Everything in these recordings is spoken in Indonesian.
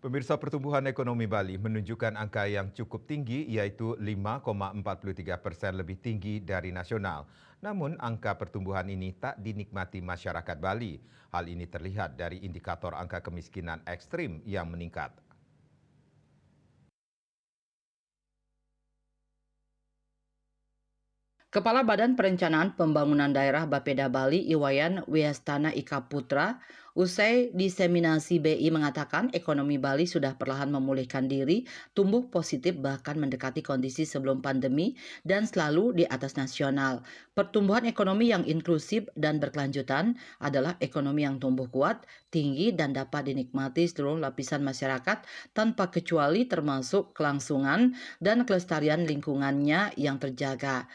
Pemirsa, pertumbuhan ekonomi Bali menunjukkan angka yang cukup tinggi, yaitu 5,43% lebih tinggi dari nasional. Namun angka pertumbuhan ini tak dinikmati masyarakat Bali. Hal ini terlihat dari indikator angka kemiskinan ekstrim yang meningkat. Kepala Badan Perencanaan Pembangunan Daerah Bapeda Bali, Iwayan Wiastana Ika Putra, usai diseminasi BI mengatakan ekonomi Bali sudah perlahan memulihkan diri, tumbuh positif bahkan mendekati kondisi sebelum pandemi dan selalu di atas nasional. Pertumbuhan ekonomi yang inklusif dan berkelanjutan adalah ekonomi yang tumbuh kuat, tinggi dan dapat dinikmati seluruh lapisan masyarakat tanpa kecuali termasuk kelangsungan dan kelestarian lingkungannya yang terjaga.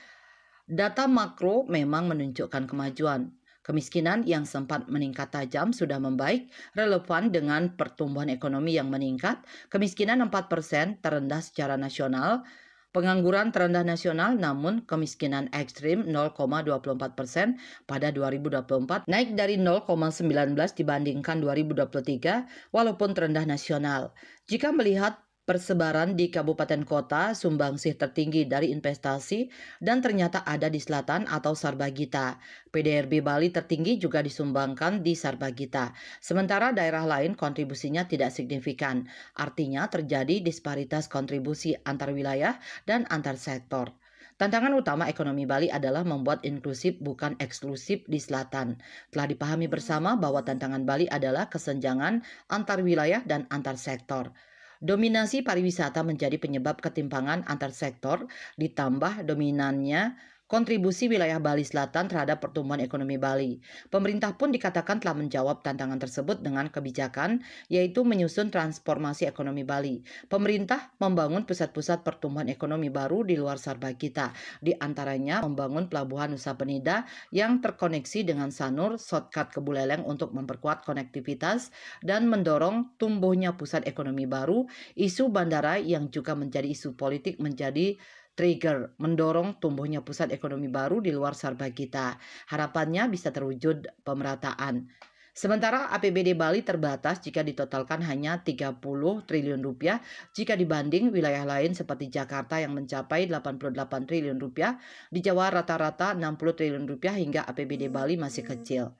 Data makro memang menunjukkan kemajuan. Kemiskinan yang sempat meningkat tajam sudah membaik, relevan dengan pertumbuhan ekonomi yang meningkat. Kemiskinan 4% terendah secara nasional, pengangguran terendah nasional, namun kemiskinan ekstrim 0,24% pada 2024, naik dari 0,19 dibandingkan 2023, walaupun terendah nasional. Jika melihat persebaran di kabupaten kota, sumbangsih tertinggi dari investasi dan ternyata ada di selatan atau Sarbagita. PDRB Bali tertinggi juga disumbangkan di Sarbagita. Sementara daerah lain kontribusinya tidak signifikan. Artinya terjadi disparitas kontribusi antar wilayah dan antar sektor. Tantangan utama ekonomi Bali adalah membuat inklusif bukan eksklusif di selatan. Telah dipahami bersama bahwa tantangan Bali adalah kesenjangan antar wilayah dan antar sektor. Dominasi pariwisata menjadi penyebab ketimpangan antar sektor, ditambah dominannya kontribusi wilayah Bali Selatan terhadap pertumbuhan ekonomi Bali. Pemerintah pun dikatakan telah menjawab tantangan tersebut dengan kebijakan, yaitu menyusun transformasi ekonomi Bali. Pemerintah membangun pusat-pusat pertumbuhan ekonomi baru di luar Sarbagita, di antaranya membangun pelabuhan Nusa Penida yang terkoneksi dengan Sanur, shortcut ke Buleleng untuk memperkuat konektivitas dan mendorong tumbuhnya pusat ekonomi baru. Isu bandara yang juga menjadi isu politik menjadi trigger mendorong tumbuhnya pusat ekonomi baru di luar Sarbagita. Harapannya bisa terwujud pemerataan. Sementara APBD Bali terbatas jika ditotalkan hanya 30 triliun rupiah jika dibanding wilayah lain seperti Jakarta yang mencapai 88 triliun rupiah, di Jawa rata-rata 60 triliun rupiah hingga APBD Bali masih kecil.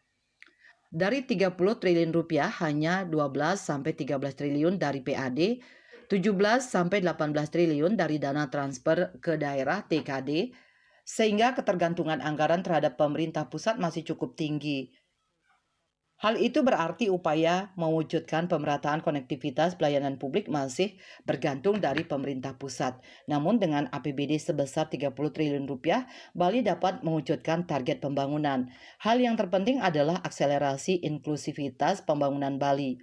Dari 30 triliun rupiah hanya 12 sampai 13 triliun dari PAD, 17 sampai 18 triliun dari dana transfer ke daerah TKD, sehingga ketergantungan anggaran terhadap pemerintah pusat masih cukup tinggi. Hal itu berarti upaya mewujudkan pemerataan konektivitas pelayanan publik masih bergantung dari pemerintah pusat. Namun dengan APBD sebesar 30 triliun rupiah, Bali dapat mewujudkan target pembangunan. Hal yang terpenting adalah akselerasi inklusivitas pembangunan Bali.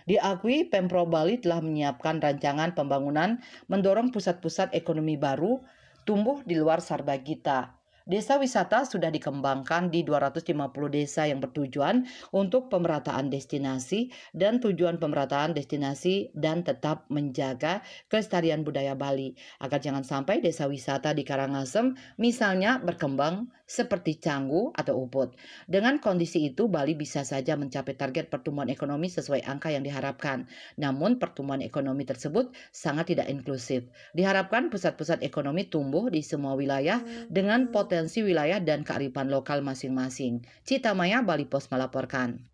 Diakui Pemprov Bali telah menyiapkan rancangan pembangunan mendorong pusat-pusat ekonomi baru tumbuh di luar Sarbagita. Desa wisata sudah dikembangkan di 250 desa yang bertujuan untuk pemerataan destinasi dan tujuan pemerataan destinasi dan tetap menjaga kelestarian budaya Bali agar jangan sampai desa wisata di Karangasem misalnya berkembang seperti Canggu atau Ubud. Dengan kondisi itu Bali bisa saja mencapai target pertumbuhan ekonomi sesuai angka yang diharapkan. Namun pertumbuhan ekonomi tersebut sangat tidak inklusif. Diharapkan pusat-pusat ekonomi tumbuh di semua wilayah dengan potensi wilayah dan kearifan lokal masing-masing. Cita Maya, Bali Pos melaporkan.